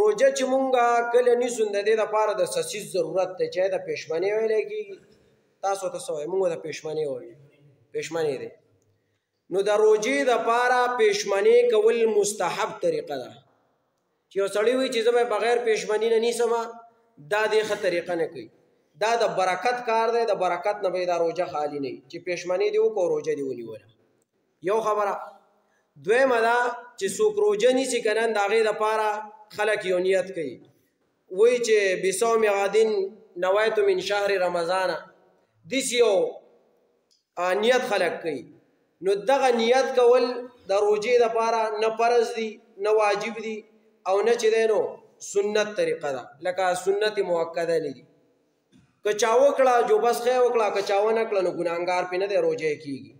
روجه چې مونږه کله نیسو د دې دپاره د څه څیز ضرورت دی چې د پېشمنۍ ویلی کېږي تاسو ته څه وایي مونږ د پېشمنۍ وایو پېشمنۍ دی نو د روجې دپاره پېشمنۍ کول مستحب طریقه ده چې یو سړی وایي چې زه به بغیر پېشمنۍ نه نیسمه دا دې ښه طریقه نه کوي دا د برکت کار دی د برکت نه به دا روجه خالي نه وي چې پېشمنۍ دې وکړو روجه دې ونیوله یو خبره دویمه دا چې څوک روجه نیسي که نه د هغې دپاره خلک یو نیت کوي وایي چې بصوم غد نویت من شهر رمضان داسې یو نیت خلک کوي نو دغه نیت کول د روجې دپاره نه فرض دي نه واجب دي او نه چې دی نو سنت طریقه ده لکه سنت موکده نه دي که چا وکړه جو بس خی وکړه که چا ونه کړه نو ګناهګار پې نه دی روجه کېږي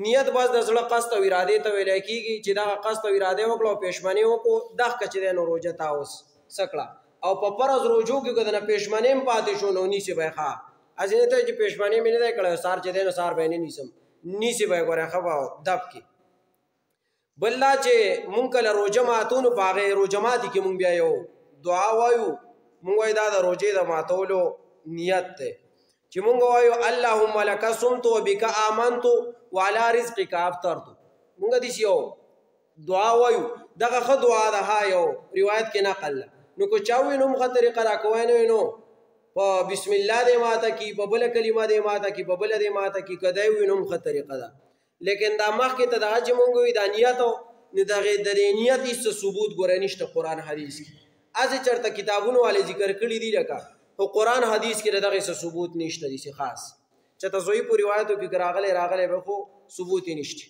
نیت بس د زړه قصد او ارادې ته ویلی کېږي چې دغه قصد او ارادې وکړه او پېشمنۍ وکړو دغه چې دی نو روجه تا اوس څه کړه او په فرض روجو کې که د نه پېشمنۍ هم پاتې شو نو نیسې به یې ښه هسې نه ته چې پېشمنۍ مې نه دی کړی سهار چې دی نو سهار به یې نه نیسم نیسې به یې ګورې ښه به دب کې بل دا چې مونږ کله روجه ماتو نو په هغې روجه ماتي کې مونږ بیا یو دعا وایو مونږ وایو دا د روجې د ماتولو نیت دی چې مونږ وایو اللهم لک صمت وبک آمنت وعلى رزقک افطرت مونږ داسې یو دعا وایو دغه ښه دعا ده ها یو روایت کې نقل ده نو که چا ووایي نو هم ښه طریقه راکوی نه وي نو په بسم الله دې ماته کي په بله کلمه دې ماته کي په بله دې ماته کي که دی وي نو هم ښه طریقه ده لیکن دا مخکې ته دغه چې مونږ وایو دا نیت نو د دې نیت هېڅ ثبوت ګوره نشته قرآن حدیث کې هسې چېرته کتابونو والے ذکر کړي دي لکه خو قرآن حدیث کې د دغې څه ثبوت نشته داسې خاص چېرته ضعیفو روایتو کې که راغلی به خو ثبوت یې نشته